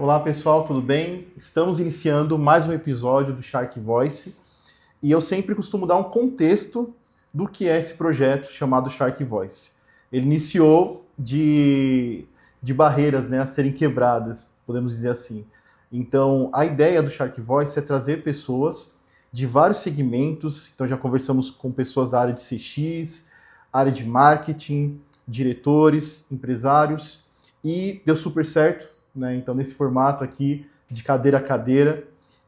Olá pessoal, tudo bem? Estamos iniciando mais um episódio do Shark Voice e eu sempre costumo dar um contexto do que é esse projeto chamado Shark Voice. Ele iniciou de barreiras, né, a serem quebradas, podemos dizer assim. Então, a ideia do Shark Voice é trazer pessoas de vários segmentos. Então, já conversamos com pessoas da área de CX, área de marketing, diretores, empresários, e deu super certo, né? Então, nesse formato aqui, de cadeira a cadeira.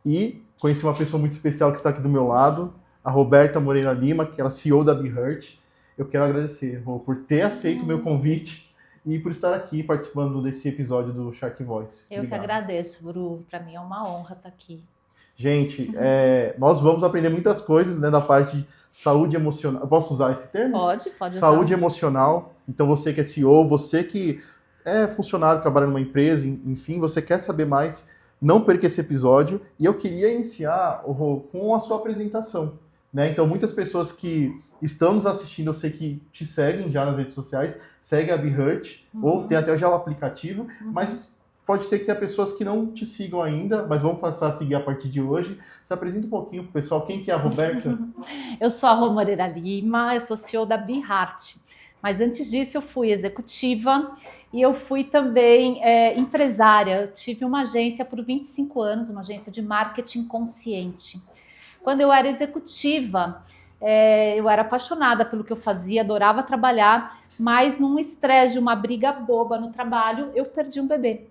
E conheci uma pessoa muito especial que está aqui do meu lado, a Roberta Moreira Lima, que é a CEO da BeHeart. Eu quero agradecer, Rô, por ter aceito o meu convite e por estar aqui participando desse episódio do Shark Voice. Eu Obrigado. que agradeço, Bru. Para mim é uma honra estar aqui. Gente, nós vamos aprender muitas coisas, né, da parte de saúde emocional. Eu posso usar esse termo? Pode usar. Saúde emocional. Então, você que é CEO, você que é funcionário, trabalha numa empresa, enfim, você quer saber mais, não perca esse episódio. E eu queria iniciar, Rô, com a sua apresentação, né? Então, muitas pessoas que estão nos assistindo, eu sei que te seguem já nas redes sociais, segue a BeHeart, ou tem até já o aplicativo, mas pode ser que tenha pessoas que não te sigam ainda, mas vão passar a seguir a partir de hoje. Se apresenta um pouquinho pro pessoal. Quem que é a Roberta? Eu sou a Rô Moreira Lima, eu sou CEO da BeHeart. Mas antes disso eu fui executiva e eu fui também empresária. Eu tive uma agência por 25 anos, uma agência de marketing consciente. Quando eu era executiva, eu era apaixonada pelo que eu fazia, adorava trabalhar, mas num estresse de uma briga boba no trabalho, eu perdi um bebê.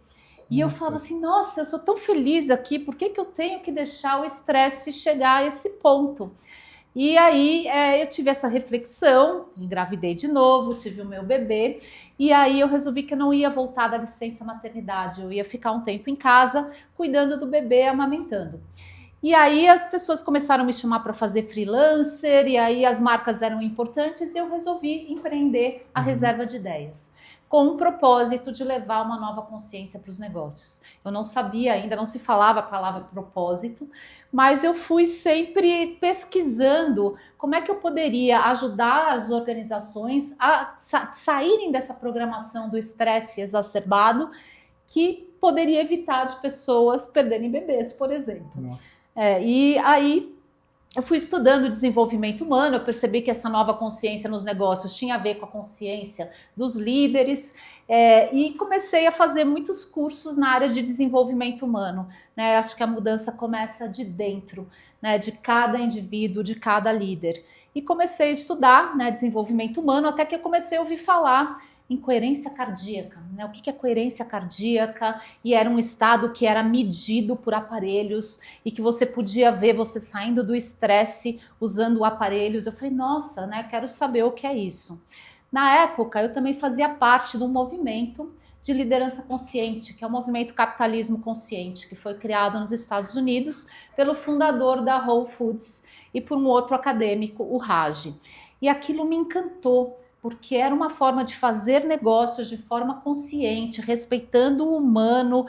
E eu falava assim, nossa, eu sou tão feliz aqui, por que eu tenho que deixar o estresse chegar a esse ponto? E aí eu tive essa reflexão, engravidei de novo, tive o meu bebê, e aí eu resolvi que eu não ia voltar da licença maternidade, eu ia ficar um tempo em casa, cuidando do bebê, amamentando. E aí as pessoas começaram a me chamar para fazer freelancer, e aí as marcas eram importantes, e eu resolvi empreender a Reserva de Ideias, com o propósito de levar uma nova consciência para os negócios. Eu não sabia ainda, não se falava a palavra propósito, mas eu fui sempre pesquisando como é que eu poderia ajudar as organizações a saírem dessa programação do estresse exacerbado que poderia evitar de pessoas perderem bebês, por exemplo. E aí eu fui estudando desenvolvimento humano, eu percebi que essa nova consciência nos negócios tinha a ver com a consciência dos líderes, e comecei a fazer muitos cursos na área de desenvolvimento humano, né? Acho que a mudança começa de dentro, né? De cada indivíduo, de cada líder. E comecei a estudar, né, desenvolvimento humano, até que eu comecei a ouvir falar em coerência cardíaca, né? O que é coerência cardíaca? E era um estado que era medido por aparelhos e que você podia ver você saindo do estresse usando aparelhos. Eu falei, nossa, né? Quero saber o que é isso. Na época, eu também fazia parte do movimento de liderança consciente, que é o movimento Capitalismo Consciente, que foi criado nos Estados Unidos pelo fundador da Whole Foods e por um outro acadêmico, o Raj. E aquilo me encantou, porque era uma forma de fazer negócios de forma consciente, respeitando o humano,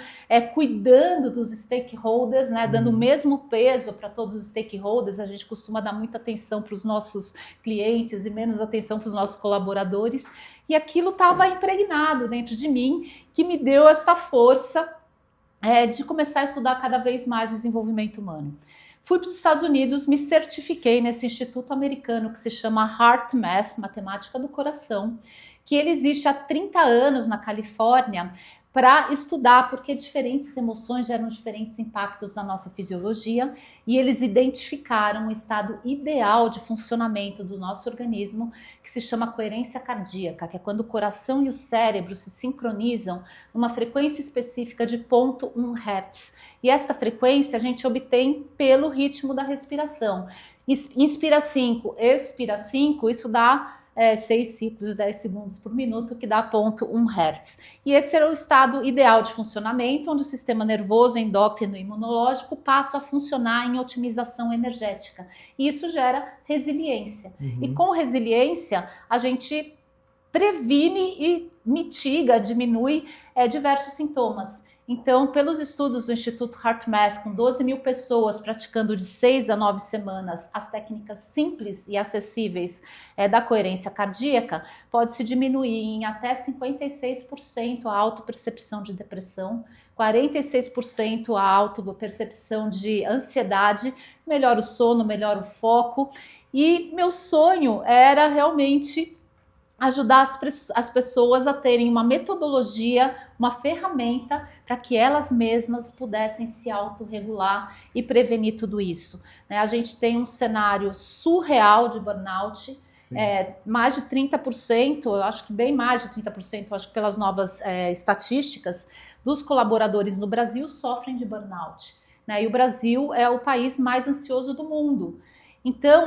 cuidando dos stakeholders, né, dando o mesmo peso para todos os stakeholders. A gente costuma dar muita atenção para os nossos clientes e menos atenção para os nossos colaboradores. E aquilo estava impregnado dentro de mim, que me deu essa força de começar a estudar cada vez mais desenvolvimento humano. Fui para os Estados Unidos, me certifiquei nesse instituto americano que se chama HeartMath, Matemática do Coração, que ele existe há 30 anos na Califórnia para estudar porque diferentes emoções geram diferentes impactos na nossa fisiologia, e eles identificaram um estado ideal de funcionamento do nosso organismo que se chama coerência cardíaca, que é quando o coração e o cérebro se sincronizam numa frequência específica de 0,1 Hz. E esta frequência a gente obtém pelo ritmo da respiração. Inspira 5, expira 5, isso dá 6 ciclos de 10 segundos por minuto, que dá 0,1 Hz. E esse era o estado ideal de funcionamento, onde o sistema nervoso, endócrino e imunológico passam a funcionar em otimização energética. E isso gera resiliência. E com resiliência, a gente previne e mitiga, diminui diversos sintomas. Então, pelos estudos do Instituto HeartMath, com 12 mil pessoas praticando de 6 a 9 semanas as técnicas simples e acessíveis da coerência cardíaca, pode-se diminuir em até 56% a autopercepção de depressão, 46% a autopercepção de ansiedade, melhora o sono, melhora o foco. E meu sonho era realmente ajudar as pessoas a terem uma metodologia, uma ferramenta para que elas mesmas pudessem se autorregular e prevenir tudo isso. A gente tem um cenário surreal de burnout, mais de 30%, eu acho que bem mais de 30%, acho que pelas novas estatísticas, dos colaboradores no Brasil sofrem de burnout. E o Brasil é o país mais ansioso do mundo. Então,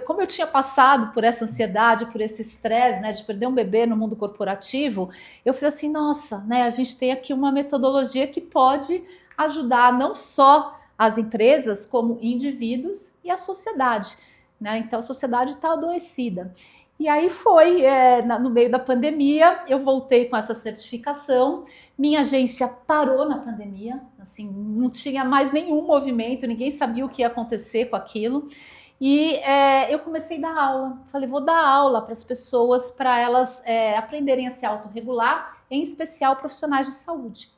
como eu tinha passado por essa ansiedade, por esse estresse, de perder um bebê no mundo corporativo, eu falei assim, nossa, a gente tem aqui uma metodologia que pode ajudar não só as empresas, como indivíduos e a sociedade. Então, a sociedade está adoecida. E aí no meio da pandemia, eu voltei com essa certificação, minha agência parou na pandemia, assim, não tinha mais nenhum movimento, ninguém sabia o que ia acontecer com aquilo, e eu comecei a dar aula, falei, vou dar aula para as pessoas, para elas aprenderem a se autorregular, em especial profissionais de saúde.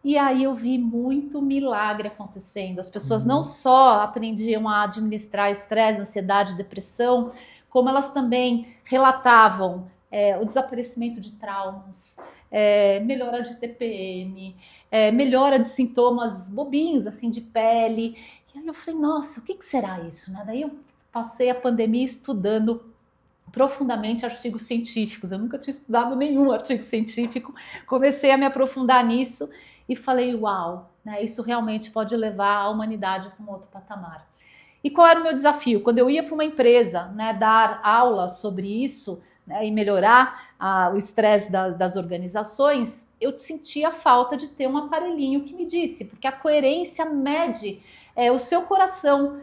E aí eu vi muito milagre acontecendo, as pessoas não só aprendiam a administrar estresse, ansiedade, depressão, como elas também relatavam o desaparecimento de traumas, melhora de TPM, melhora de sintomas bobinhos, assim, de pele. E aí eu falei, nossa, o que será isso? Daí eu passei a pandemia estudando profundamente artigos científicos. Eu nunca tinha estudado nenhum artigo científico. Comecei a me aprofundar nisso e falei, uau, isso realmente pode levar a humanidade para um outro patamar. E qual era o meu desafio? Quando eu ia para uma empresa dar aula sobre isso e melhorar o estresse das organizações, eu sentia falta de ter um aparelhinho que me disse, porque a coerência mede o seu coração.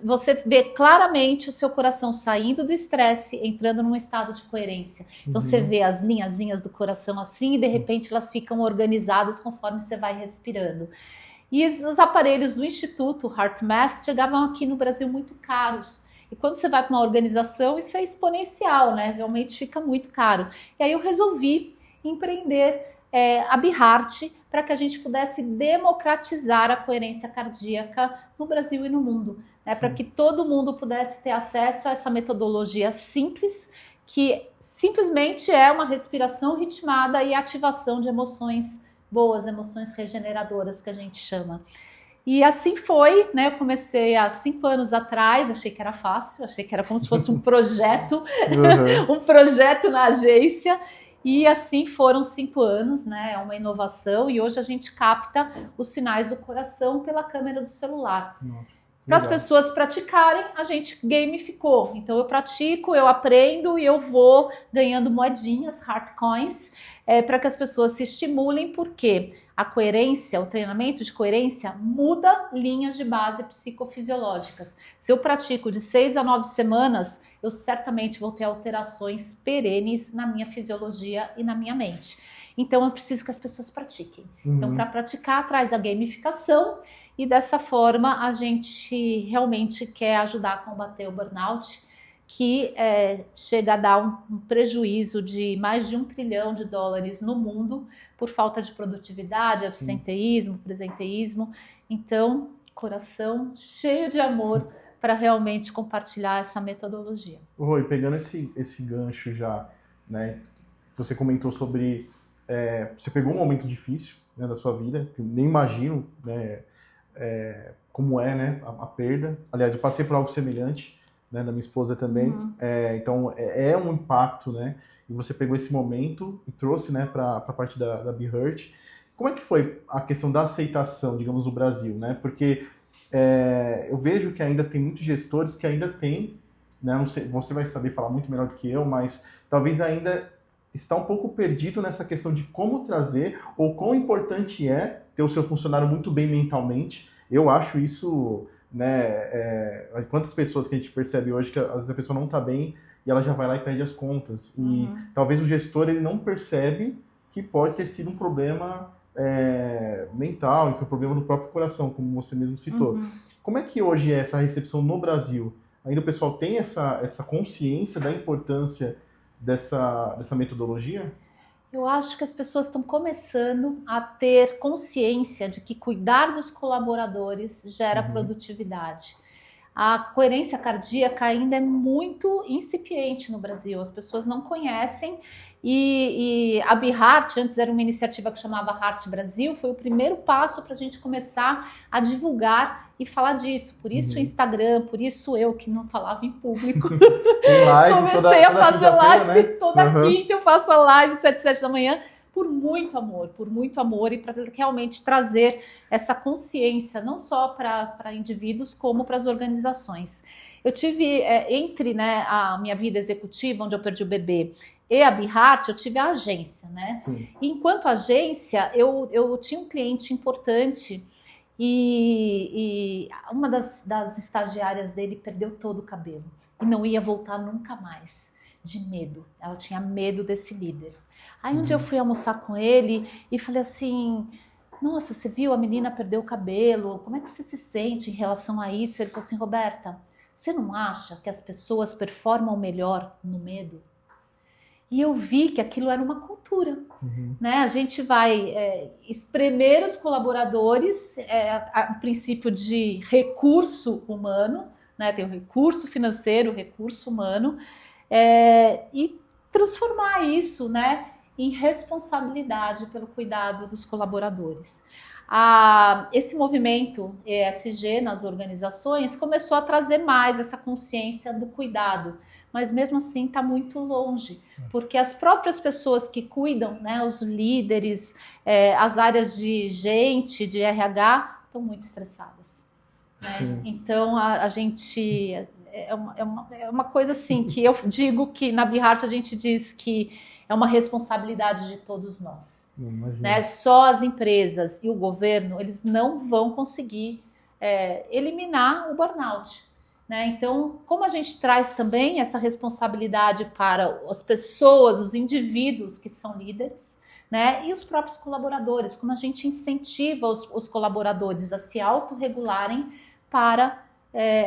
Você vê claramente o seu coração saindo do estresse, entrando num estado de coerência. Então você vê as linhazinhas do coração assim e de repente elas ficam organizadas conforme você vai respirando. E os aparelhos do Instituto HeartMath chegavam aqui no Brasil muito caros. E quando você vai para uma organização, isso é exponencial, realmente fica muito caro. E aí eu resolvi empreender a BeHeart para que a gente pudesse democratizar a coerência cardíaca no Brasil e no mundo. Para que todo mundo pudesse ter acesso a essa metodologia simples, que simplesmente é uma respiração ritmada e ativação de emoções boas, emoções regeneradoras, que a gente chama. E assim foi, eu comecei há 5 anos atrás, achei que era fácil, achei que era como se fosse um projeto, um projeto na agência, e assim foram 5 anos, é uma inovação, e hoje a gente capta os sinais do coração pela câmera do celular. Para as pessoas praticarem, a gente gamificou. Então eu pratico, eu aprendo e eu vou ganhando moedinhas, heart coins, para que as pessoas se estimulem, porque a coerência, o treinamento de coerência muda linhas de base psicofisiológicas. Se eu pratico de 6 a 9 semanas, eu certamente vou ter alterações perenes na minha fisiologia e na minha mente. Então eu preciso que as pessoas pratiquem. Então, para praticar, traz a gamificação. E dessa forma a gente realmente quer ajudar a combater o burnout, que chega a dar um prejuízo de mais de $1 trilhão no mundo por falta de produtividade, absenteísmo, presenteísmo. Então, coração cheio de amor para realmente compartilhar essa metodologia. Rui, pegando esse gancho já, você comentou sobre... você pegou um momento difícil da sua vida, que eu nem imagino, como a perda. Aliás, eu passei por algo semelhante, da minha esposa também. Então, é um impacto, E você pegou esse momento e trouxe, para a parte da BeHeart. Como é que foi a questão da aceitação, digamos, no Brasil, Porque eu vejo que ainda tem muitos gestores que ainda têm, não sei, você vai saber falar muito melhor do que eu, mas talvez ainda está um pouco perdido nessa questão de como trazer ou quão importante é ter o seu funcionário muito bem mentalmente. Eu acho isso, quantas pessoas que a gente percebe hoje que às vezes a pessoa não está bem e ela já vai lá e pede as contas. E talvez o gestor ele não percebe que pode ter sido um problema mental, enfim, problema do próprio coração, como você mesmo citou. Uhum. Como é que hoje é essa recepção no Brasil? Ainda o pessoal tem essa consciência da importância dessa metodologia? Eu acho que as pessoas estão começando a ter consciência de que cuidar dos colaboradores gera Uhum. produtividade. A coerência cardíaca ainda é muito incipiente no Brasil, as pessoas não conhecem. E a BeHeart, antes era uma iniciativa que chamava Heart Brasil, foi o primeiro passo para a gente começar a divulgar e falar disso. Por isso o Uhum. Instagram, por isso eu que não falava em público. Tem live Comecei a fazer live né? toda Uhum. quinta, eu faço a live 7 da manhã, por muito amor e para realmente trazer essa consciência, não só para indivíduos, como para as organizações. Eu tive, entre né, a minha vida executiva, onde eu perdi o bebê, e a BeHeart, eu tive a agência, né? Sim. E enquanto agência, eu tinha um cliente importante e uma das estagiárias dele perdeu todo o cabelo e não ia voltar nunca mais, de medo. Ela tinha medo desse líder. Aí um dia eu fui almoçar com ele e falei assim, nossa, você viu, a menina perdeu o cabelo, como é que você se sente em relação a isso? Ele falou assim, Roberta, você não acha que as pessoas performam melhor no medo? E eu vi que aquilo era uma cultura. Uhum. Né? A gente vai espremer os colaboradores, o princípio de recurso humano, né? Tem o recurso financeiro, o recurso humano, e transformar isso, né, em responsabilidade pelo cuidado dos colaboradores. Esse movimento ESG nas organizações começou a trazer mais essa consciência do cuidado, mas mesmo assim está muito longe, porque as próprias pessoas que cuidam, né, os líderes, as áreas de gente, de RH, estão muito estressadas. Né? Então a gente é uma coisa assim que eu digo que na BeHeart a gente diz que é uma responsabilidade de todos nós. Né? Só as empresas e o governo, eles não vão conseguir eliminar o burnout. Né? Então, como a gente traz também essa responsabilidade para as pessoas, os indivíduos que são líderes, né? E os próprios colaboradores, como a gente incentiva os colaboradores a se autorregularem para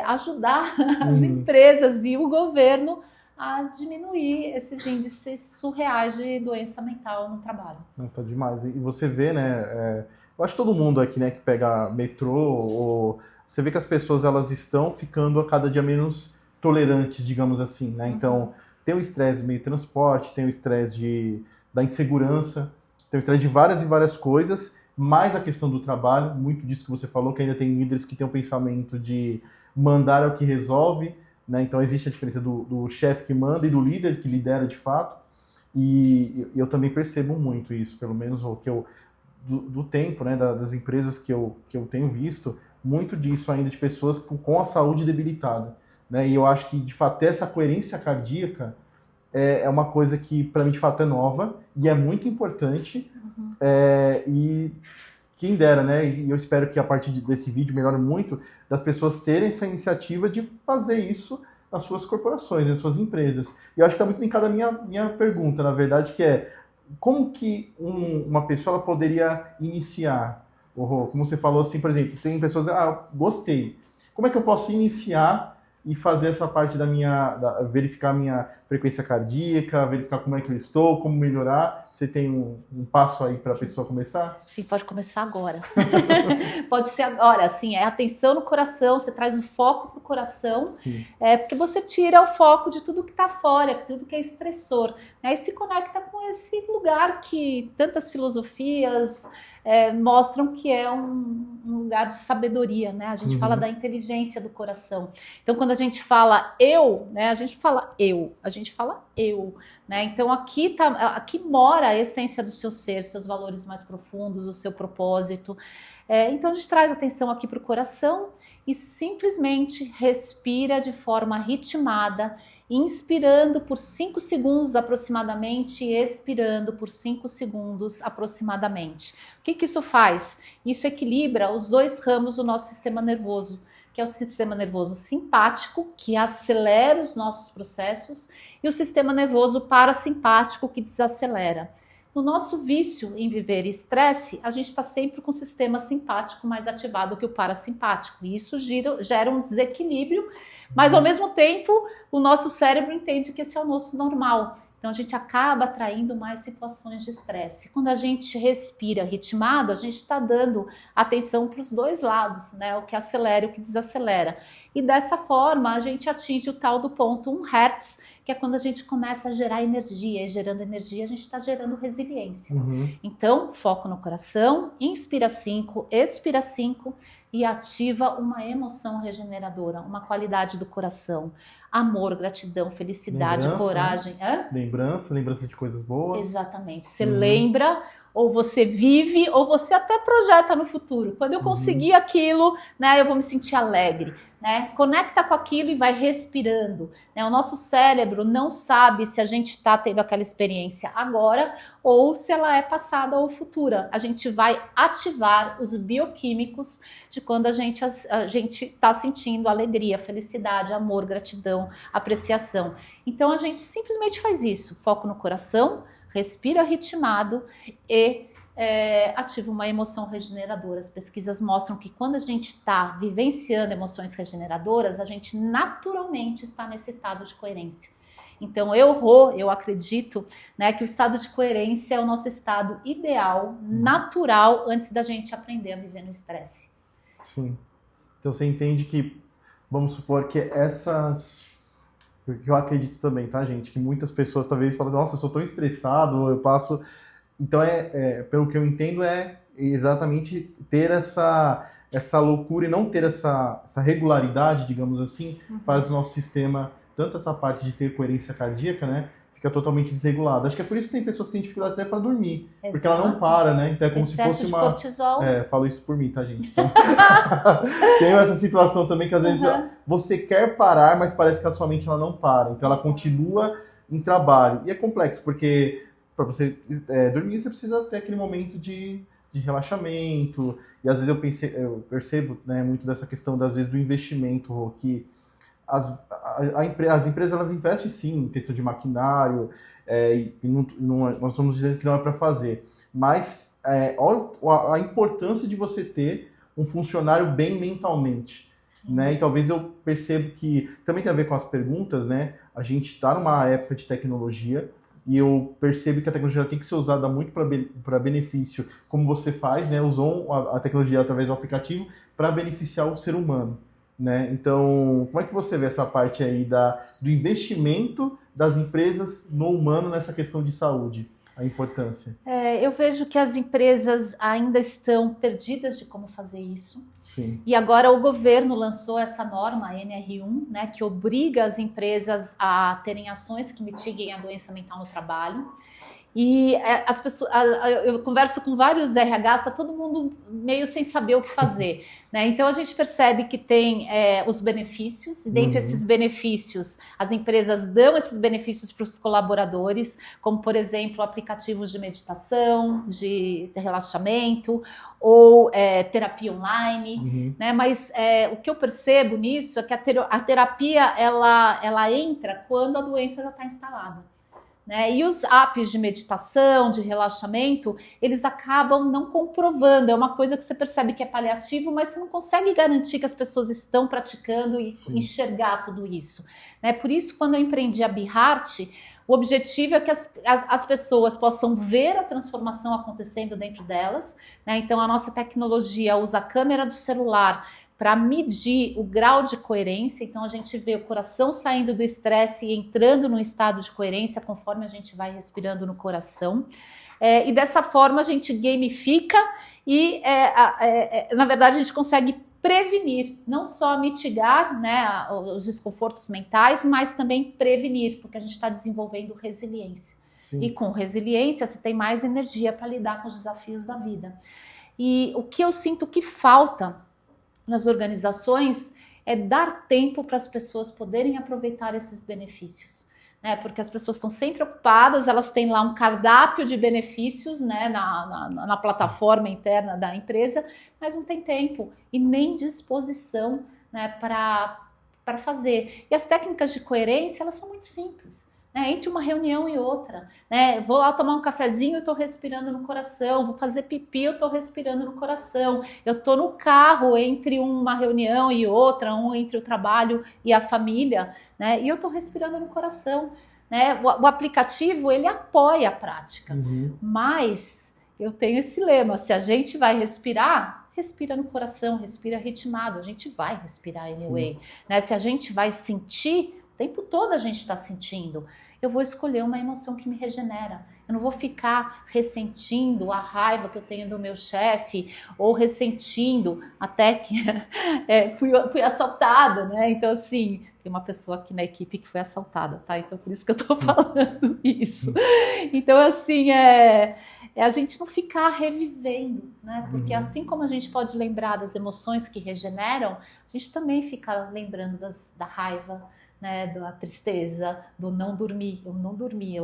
ajudar as empresas e o governo a diminuir esses índices surreais de doença mental no trabalho. Não, tá demais. E você vê, né? Eu acho que todo mundo aqui, né, que pega metrô, ou você vê que as pessoas elas estão ficando a cada dia menos tolerantes, digamos assim, né? Então, tem o estresse do meio de transporte, tem o estresse da insegurança, tem o estresse de várias e várias coisas, mais a questão do trabalho, muito disso que você falou, que ainda tem líderes que têm o pensamento de mandar é o que resolve, né? Então existe a diferença do chefe que manda e do líder que lidera de fato. E eu também percebo muito isso, pelo menos o que do tempo, né, das empresas que eu tenho visto, muito disso ainda de pessoas com a saúde debilitada. Né? E eu acho que, de fato, essa coerência cardíaca é uma coisa que, para mim, de fato, é nova e é muito importante. E quem dera, né? E eu espero que, a partir desse vídeo, melhore muito das pessoas terem essa iniciativa de fazer isso nas suas corporações, nas suas empresas. E eu acho que está muito linkada a minha pergunta, na verdade, que é como que uma pessoa ela poderia iniciar? Como você falou assim, por exemplo, tem pessoas, gostei. Como é que eu posso iniciar e fazer essa parte verificar a minha frequência cardíaca, verificar como é que eu estou, como melhorar? Você tem um passo aí para a pessoa começar? Sim, pode começar agora. Pode ser agora, assim, atenção no coração, você traz o foco para o coração, porque você tira o foco de tudo que está fora, tudo que é estressor, né? E se conecta com esse lugar que tantas filosofias mostram que é um lugar de sabedoria, né? A gente fala da inteligência do coração. Então, quando a gente fala eu, né? A gente fala eu, né? Então, aqui mora a essência do seu ser, seus valores mais profundos, o seu propósito. Então, a gente traz atenção aqui para o coração e simplesmente respira de forma ritmada, inspirando por 5 segundos aproximadamente e expirando por 5 segundos aproximadamente. O que isso faz? Isso equilibra os 2 ramos do nosso sistema nervoso, que é o sistema nervoso simpático, que acelera os nossos processos, e o sistema nervoso parasimpático, que desacelera. no nosso vício em viver estresse, a gente está sempre com o sistema simpático mais ativado que o parasimpático. E isso gera um desequilíbrio, mas ao mesmo tempo o nosso cérebro entende que esse é o nosso normal. Então a gente acaba atraindo mais situações de estresse. Quando a gente respira ritmado, a gente está dando atenção para os dois lados, né? O que acelera e o que desacelera. E dessa forma a gente atinge o tal do ponto 1 Hz, que é quando a gente começa a gerar energia. E gerando energia a gente está gerando resiliência. Então, foco no coração, inspira 5, expira 5 e ativa uma emoção regeneradora, uma qualidade do coração. Amor, gratidão, felicidade, coragem. Né? Lembrança de coisas boas. Exatamente. Você lembra, ou você vive, ou você até projeta no futuro. Quando eu conseguir aquilo, né, eu vou me sentir alegre. Né? Conecta com aquilo e vai respirando. Né? O nosso cérebro não sabe se a gente está tendo aquela experiência agora ou se ela é passada ou futura. A gente vai ativar os bioquímicos de quando a gente está sentindo alegria, felicidade, amor, gratidão, apreciação. Então a gente simplesmente faz isso. Foco no coração, respira ritmado e ativa uma emoção regeneradora. As pesquisas mostram que quando a gente está vivenciando emoções regeneradoras, a gente naturalmente está nesse estado de coerência. Então eu acredito, né, que o estado de coerência é o nosso estado ideal, natural, antes da gente aprender a viver no estresse. Sim. Então você entende que, vamos supor que porque eu acredito também, tá, gente, que muitas pessoas talvez falam, nossa, eu sou tão estressado, eu passo... Então, pelo que eu entendo, é exatamente ter essa loucura e não ter essa regularidade, digamos assim, faz o nosso sistema, tanto essa parte de ter coerência cardíaca, né, fica totalmente desregulado. Acho que é por isso que tem pessoas que têm dificuldade até para dormir, Exato. Porque ela não para, né? Então é como excesso se fosse de cortisol. Falo isso por mim, tá, gente? Então, tem essa situação também que às vezes você quer parar, mas parece que a sua mente ela não para. Então ela continua em trabalho. E é complexo, porque para você dormir, você precisa ter aquele momento de relaxamento. E às vezes eu percebo, né, muito dessa questão, às vezes, do investimento, que as empresas elas investem sim em questão de maquinário, nós estamos dizendo que não é para fazer. Mas olha a importância de você ter um funcionário bem mentalmente. Né? E talvez eu percebo que também tem a ver com as perguntas, né? A gente está numa época de tecnologia, e eu percebo que a tecnologia tem que ser usada muito para benefício, como você faz, né? Usou a tecnologia através do aplicativo para beneficiar o ser humano, né? Então, como é que você vê essa parte aí do investimento das empresas no humano nessa questão de saúde, a importância? Eu vejo que as empresas ainda estão perdidas de como fazer isso. Sim. E agora o governo lançou essa norma, a NR1, né, que obriga as empresas a terem ações que mitiguem a doença mental no trabalho. E as pessoas, eu converso com vários RHs, está todo mundo meio sem saber o que fazer, né? Então a gente percebe que tem os benefícios, e dentre esses benefícios, as empresas dão esses benefícios para os colaboradores, como por exemplo aplicativos de meditação, de relaxamento, ou terapia online, né? Mas o que eu percebo nisso é que a terapia ela entra quando a doença já está instalada. Né? E os apps de meditação, de relaxamento, eles acabam não comprovando. É uma coisa que você percebe que é paliativo, mas você não consegue garantir que as pessoas estão praticando e enxergar tudo isso. Né? Por isso, quando eu empreendi a BeHeart, o objetivo é que as pessoas possam ver a transformação acontecendo dentro delas. Né? Então, a nossa tecnologia usa a câmera do celular para medir o grau de coerência. Então a gente vê o coração saindo do estresse e entrando num estado de coerência conforme a gente vai respirando no coração. E dessa forma a gente gamifica e, na verdade, a gente consegue prevenir, não só mitigar, né, os desconfortos mentais, mas também prevenir, porque a gente está desenvolvendo resiliência. Sim. E com resiliência você tem mais energia para lidar com os desafios da vida. E o que eu sinto que falta nas organizações é dar tempo para as pessoas poderem aproveitar esses benefícios, né? Porque as pessoas estão sempre ocupadas, elas têm lá um cardápio de benefícios, né, na plataforma interna da empresa, mas não tem tempo e nem disposição, né, para fazer. E as técnicas de coerência, elas são muito simples. né? Entre uma reunião e outra, né? Vou lá tomar um cafezinho, eu estou respirando no coração. Vou fazer pipi, eu estou respirando no coração. Eu estou no carro entre uma reunião e outra, entre o trabalho e a família, né? E eu estou respirando no coração, né? O aplicativo, ele apoia a prática, mas eu tenho esse lema: se a gente vai respirar, respira no coração, respira ritmado, a gente vai respirar anyway, né? Se a gente vai sentir, o tempo todo a gente está sentindo, eu vou escolher uma emoção que me regenera. Eu não vou ficar ressentindo a raiva que eu tenho do meu chefe, ou ressentindo até que fui assaltada, né? Então, assim, tem uma pessoa aqui na equipe que foi assaltada, tá? Então, por isso que eu tô falando isso. Então, assim, a gente não ficar revivendo, né? Porque assim como a gente pode lembrar das emoções que regeneram, a gente também fica lembrando da raiva, né, da tristeza, do não dormir. Eu não dormi,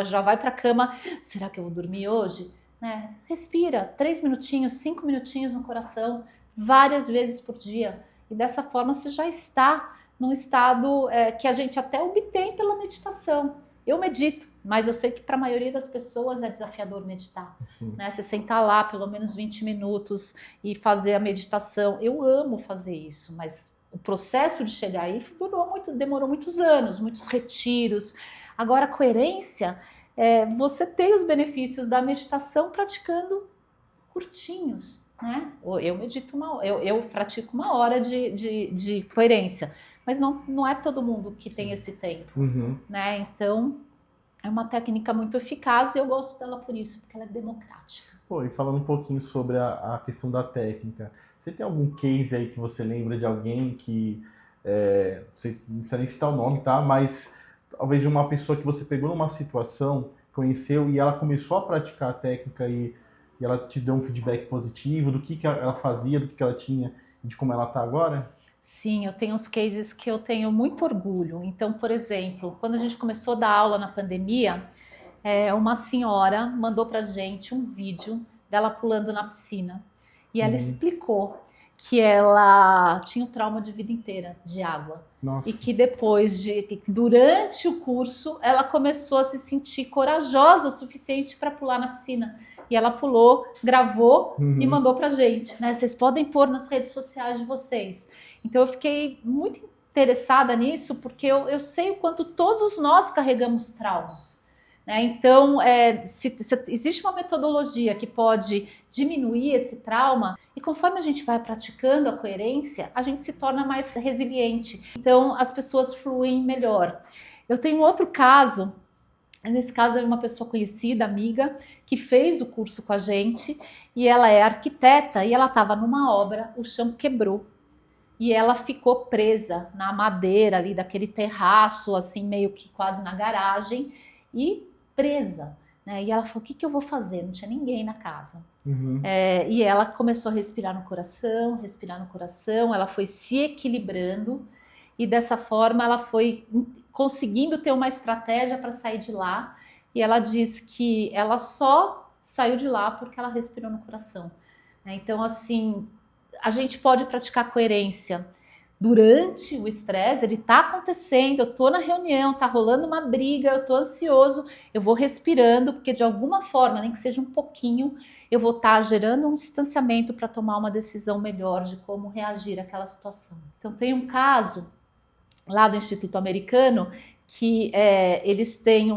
já vai para a cama, será que eu vou dormir hoje? Né? Respira 3 minutinhos, 5 minutinhos no coração, várias vezes por dia. E dessa forma você já está num estado que a gente até obtém pela meditação. Eu medito, mas eu sei que para a maioria das pessoas é desafiador meditar. Né? Você sentar lá pelo menos 20 minutos e fazer a meditação. Eu amo fazer isso, mas o processo de chegar aí demorou muitos anos, muitos retiros. Agora, a coerência, você tem os benefícios da meditação praticando curtinhos, né? Eu pratico 1 hora de coerência, mas não é todo mundo que tem esse tempo, né? Então, é uma técnica muito eficaz e eu gosto dela por isso, porque ela é democrática. Pô, e falando um pouquinho sobre a questão da técnica, você tem algum case aí que você lembra de alguém que, não precisa nem citar o nome, tá? Mas talvez de uma pessoa que você pegou numa situação, conheceu e ela começou a praticar a técnica e ela te deu um feedback positivo do que ela fazia, do que ela tinha e de como ela tá agora? Sim, eu tenho uns cases que eu tenho muito orgulho. Então, por exemplo, quando a gente começou a dar aula na pandemia, uma senhora mandou pra gente um vídeo dela pulando na piscina. E ela explicou que ela tinha um trauma de vida inteira de água. Nossa. E que durante o curso, ela começou a se sentir corajosa o suficiente para pular na piscina. E ela pulou, gravou e mandou pra gente, né? Vocês podem pôr nas redes sociais de vocês. Então eu fiquei muito interessada nisso, porque eu sei o quanto todos nós carregamos traumas, né? Então, se existe uma metodologia que pode diminuir esse trauma, e conforme a gente vai praticando a coerência, a gente se torna mais resiliente. Então, as pessoas fluem melhor. Eu tenho outro caso. Nesse caso, é uma pessoa conhecida, amiga, que fez o curso com a gente, e ela é arquiteta, e ela estava numa obra, o chão quebrou. E ela ficou presa na madeira ali daquele terraço, assim, meio que quase na garagem, e presa, né? E ela falou, o que eu vou fazer? Não tinha ninguém na casa. E ela começou a respirar no coração, ela foi se equilibrando, e dessa forma ela foi conseguindo ter uma estratégia para sair de lá, e ela diz que ela só saiu de lá porque ela respirou no coração. Então, assim, a gente pode praticar coerência durante o estresse, ele está acontecendo, eu estou na reunião, está rolando uma briga, eu estou ansioso, eu vou respirando, porque de alguma forma, nem que seja um pouquinho, eu vou estar gerando um distanciamento para tomar uma decisão melhor de como reagir àquela situação. Então tem um caso lá do Instituto Americano que eles têm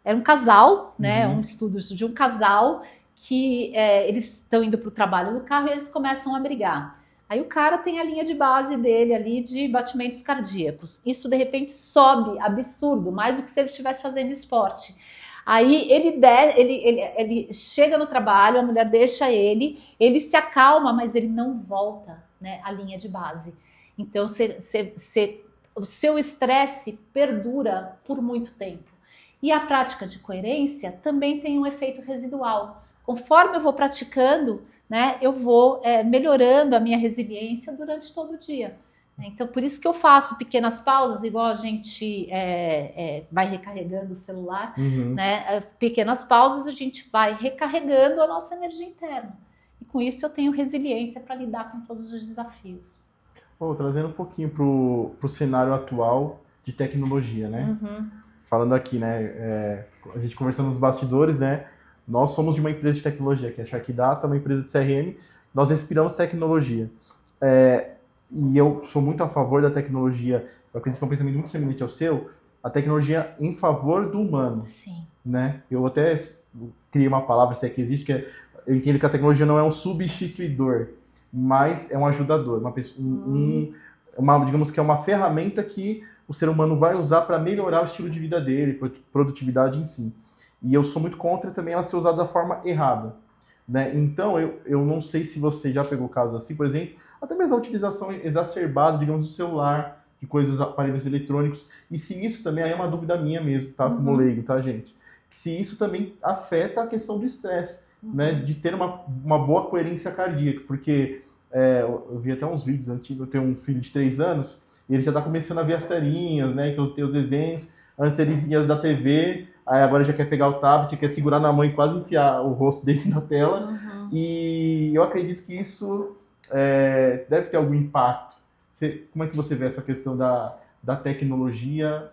era um casal, né, um estudo de um casal que eles estão indo para o trabalho no carro e eles começam a brigar. Aí o cara tem a linha de base dele ali de batimentos cardíacos. Isso de repente sobe, absurdo, mais do que se ele estivesse fazendo esporte. Aí ele chega no trabalho, a mulher deixa ele se acalma, mas ele não volta, né, à linha de base. Então o seu estresse perdura por muito tempo. E a prática de coerência também tem um efeito residual. Conforme eu vou praticando, né, eu vou melhorando a minha resiliência durante todo o dia. Então, por isso que eu faço pequenas pausas, igual a gente vai recarregando o celular, né? Pequenas pausas, a gente vai recarregando a nossa energia interna. E com isso eu tenho resiliência para lidar com todos os desafios. Trazendo um pouquinho para o cenário atual de tecnologia, né? Uhum. Falando aqui, né? A gente conversando nos bastidores, né? Nós somos de uma empresa de tecnologia, que é a Shark Data, uma empresa de CRM. Nós respiramos tecnologia. E eu sou muito a favor da tecnologia. Eu acredito que é um pensamento muito semelhante ao seu. A tecnologia em favor do humano. Sim. Né? Eu até criei uma palavra, se é que existe, que é, eu entendo que a tecnologia não é um substituidor, mas é um ajudador, digamos que é uma ferramenta que o ser humano vai usar para melhorar o estilo de vida dele, produtividade, enfim. E eu sou muito contra também ela ser usada da forma errada. Né? Então, eu não sei se você já pegou casos assim, por exemplo, até mesmo a utilização exacerbada, digamos, do celular, de coisas, aparelhos eletrônicos, e se isso também, aí é uma dúvida minha mesmo, tá? Como leigo, tá, gente? Se isso também afeta a questão do estresse, né? De ter uma boa coerência cardíaca, porque eu vi até uns vídeos antigos, eu tenho um filho de 3 anos, e ele já tá começando a ver as telinhas, né? Então tem os desenhos, antes ele vinha da TV, aí agora já quer pegar o tablet, quer segurar na mão e quase enfiar o rosto dele na tela, e eu acredito que isso deve ter algum impacto. Como é que você vê essa questão da tecnologia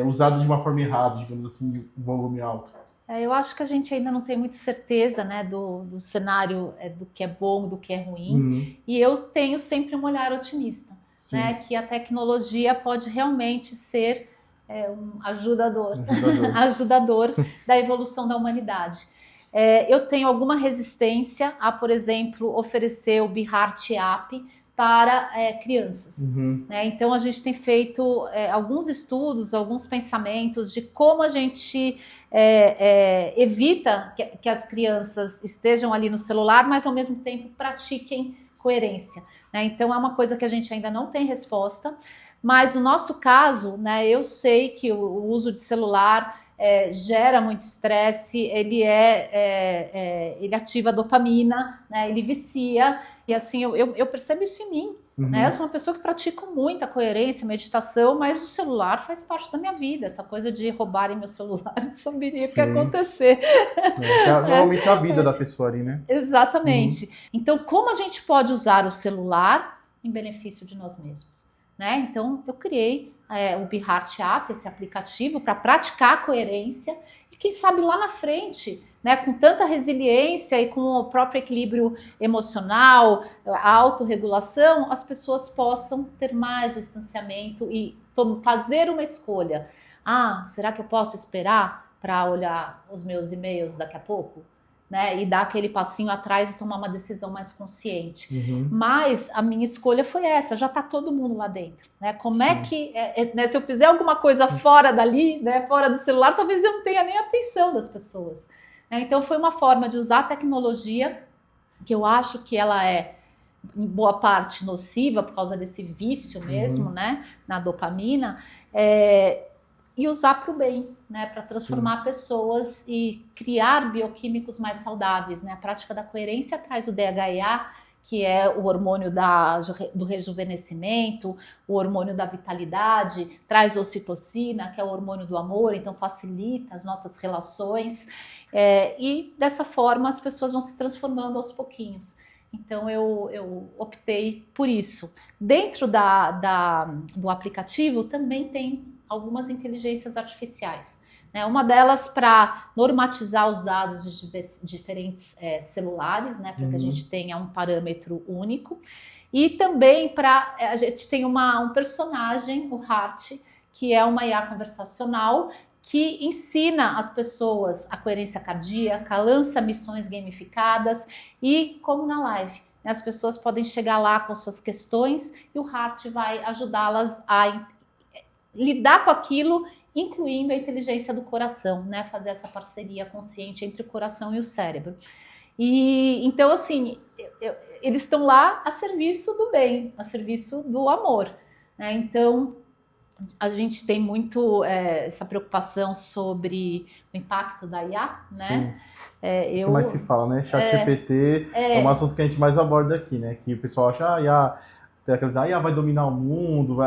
usada de uma forma errada, digamos assim, de um volume alto? Eu acho que a gente ainda não tem muita certeza, né, do cenário, do que é bom, do que é ruim. E eu tenho sempre um olhar otimista, né, que a tecnologia pode realmente ser um ajudador da evolução da humanidade. Eu tenho alguma resistência a, por exemplo, oferecer o BeHeart App para crianças. Né? Então a gente tem feito alguns estudos, alguns pensamentos de como a gente evita que as crianças estejam ali no celular, mas ao mesmo tempo pratiquem coerência. Né? Então é uma coisa que a gente ainda não tem resposta, mas no nosso caso, né, eu sei que o uso de celular gera muito estresse, ele ativa a dopamina, né, ele vicia, e assim, eu percebo isso em mim. Né? Eu sou uma pessoa que pratica muita coerência, meditação, mas o celular faz parte da minha vida. Essa coisa de roubarem meu celular, eu não saberia o que ia acontecer. Normalmente é a vida da pessoa ali, né? Exatamente. Então, como a gente pode usar o celular em benefício de nós mesmos? Né? Então, eu criei o BeHeart App, esse aplicativo, para praticar a coerência e quem sabe lá na frente, né, com tanta resiliência e com o próprio equilíbrio emocional, a autorregulação, as pessoas possam ter mais distanciamento e fazer uma escolha. Será que eu posso esperar para olhar os meus e-mails daqui a pouco? Né, e dar aquele passinho atrás e tomar uma decisão mais consciente. Mas a minha escolha foi essa, já está todo mundo lá dentro. Né? Como é que, né, se eu fizer alguma coisa fora dali, né, fora do celular, talvez eu não tenha nem a atenção das pessoas. Né? Então foi uma forma de usar a tecnologia, que eu acho que ela é, em boa parte, nociva, por causa desse vício mesmo, né, na dopamina, e usar para o bem, né, para transformar pessoas e criar bioquímicos mais saudáveis. Né? A prática da coerência traz o DHEA, que é o hormônio do rejuvenescimento, o hormônio da vitalidade, traz ocitocina, que é o hormônio do amor, então facilita as nossas relações, e dessa forma as pessoas vão se transformando aos pouquinhos. Então eu optei por isso. Dentro do aplicativo também tem algumas inteligências artificiais. Né? Uma delas para normatizar os dados de diferentes celulares, né? Para que a gente tenha um parâmetro único. E também a gente tem um personagem, o Heart, que é uma IA conversacional que ensina as pessoas a coerência cardíaca, lança missões gamificadas e, como na live, né, as pessoas podem chegar lá com suas questões e o Heart vai ajudá-las a lidar com aquilo, incluindo a inteligência do coração, né? Fazer essa parceria consciente entre o coração e o cérebro. E então, assim, eles estão lá a serviço do bem, a serviço do amor. Né? Então, a gente tem muito essa preocupação sobre o impacto da IA, né? O que mais se fala, né? ChatGPT é um assunto que a gente mais aborda aqui, né? Que o pessoal acha, a IA vai dominar o mundo,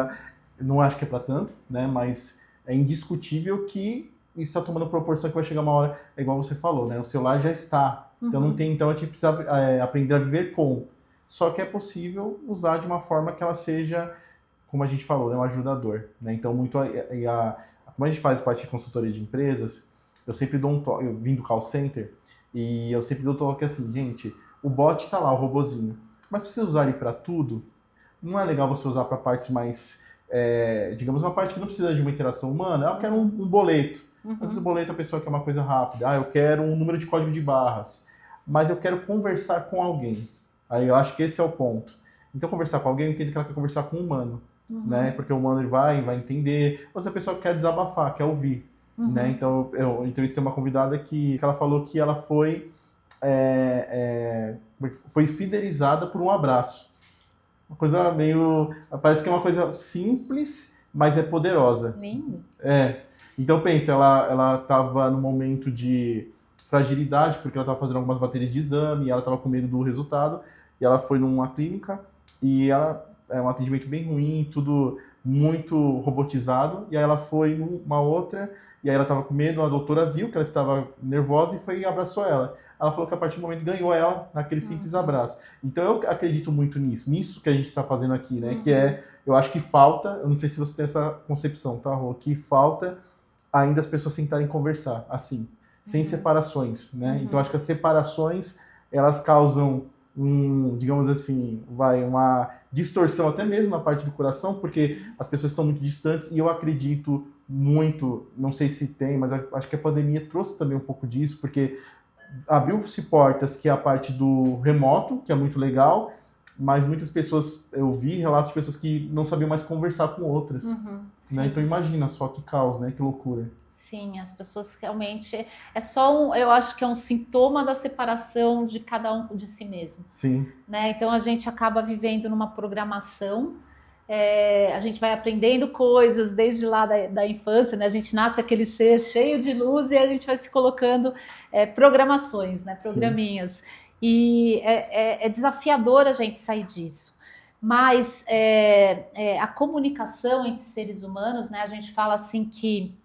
não acho que é para tanto, né? Mas é indiscutível que isso está tomando proporção que vai chegar uma hora, é igual você falou, né? O celular já está, então não tem, então a gente precisa aprender a viver com. Só que é possível usar de uma forma que ela seja como a gente falou, é um ajudador, né? Então, como a gente faz parte de consultoria de empresas, eu sempre dou um toque, eu vim do call center, e eu sempre dou um toque assim, gente, o bot está lá, o robozinho, mas precisa usar ele para tudo? Não é legal você usar para partes mais, digamos, uma parte que não precisa de uma interação humana. Eu quero um boleto. Às vezes o boleto a pessoa quer uma coisa rápida. Eu quero um número de código de barras. Mas eu quero conversar com alguém. Aí eu acho que esse é o ponto. Então, conversar com alguém, eu entendo que ela quer conversar com um humano. Né? Porque o humano ele vai entender. Ou se a pessoa quer desabafar, quer ouvir. Né? Então, eu entrevistei uma convidada que ela falou que ela foi fidelizada por um abraço. Uma coisa meio... Parece que é uma coisa simples, mas é poderosa. Lindo. Então, pensa, ela estava num momento de fragilidade, porque ela estava fazendo algumas baterias de exame, e ela estava com medo do resultado, e ela foi numa clínica, e um atendimento bem ruim, tudo muito robotizado, e aí ela foi numa outra, e aí ela estava com medo, a doutora viu que ela estava nervosa e foi e abraçou ela. Ela falou que a partir do momento ganhou ela naquele simples abraço. Então eu acredito muito nisso que a gente está fazendo aqui, né? Que eu acho que falta, eu não sei se você tem essa concepção, tá, Rô? Que falta ainda as pessoas sentarem e conversar, assim, sem separações, né? Então acho que as separações, elas causam digamos assim, uma distorção até mesmo na parte do coração, porque as pessoas estão muito distantes, e eu acredito muito, não sei se tem, mas acho que a pandemia trouxe também um pouco disso, porque abriu-se portas, que é a parte do remoto, que é muito legal, mas muitas pessoas, eu vi relatos de pessoas que não sabiam mais conversar com outras. Né? Então imagina só que caos, né? Que loucura. Sim, as pessoas realmente... eu acho que é um sintoma da separação de cada um de si mesmo. Sim. Né? Então a gente acaba vivendo numa programação, a gente vai aprendendo coisas desde lá da infância, né? A gente nasce aquele ser cheio de luz e a gente vai se colocando programações, né? Programinhas. Sim. E é desafiador a gente sair disso. Mas a comunicação entre seres humanos, né? A gente fala assim que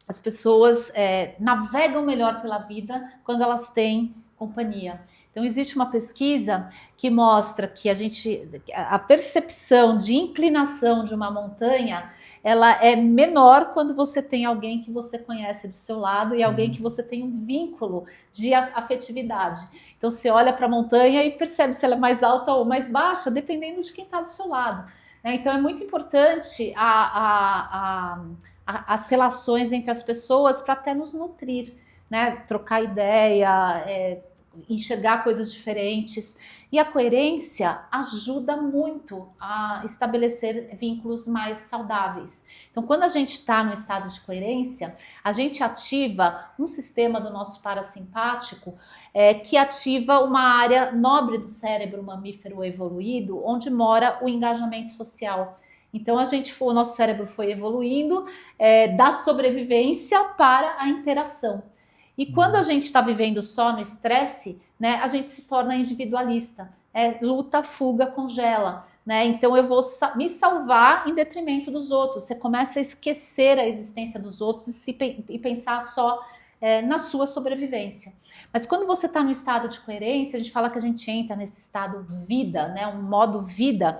as pessoas navegam melhor pela vida quando elas têm companhia. Então existe uma pesquisa que mostra que a percepção de inclinação de uma montanha, ela é menor quando você tem alguém que você conhece do seu lado e alguém que você tem um vínculo de afetividade. Então você olha para a montanha e percebe se ela é mais alta ou mais baixa, dependendo de quem está do seu lado. Então é muito importante as relações entre as pessoas para até nos nutrir, né? Trocar ideia, enxergar coisas diferentes. E a coerência ajuda muito a estabelecer vínculos mais saudáveis. Então, quando a gente está no estado de coerência, a gente ativa um sistema do nosso parasimpático que ativa uma área nobre do cérebro mamífero evoluído, onde mora o engajamento social. Então, o nosso cérebro foi evoluindo da sobrevivência para a interação. E quando a gente está vivendo só no estresse, né, a gente se torna individualista. Luta, fuga, congela. Né? Então eu vou me salvar em detrimento dos outros. Você começa a esquecer a existência dos outros e pensar só na sua sobrevivência. Mas quando você está no estado de coerência, a gente fala que a gente entra nesse estado vida, né, um modo vida,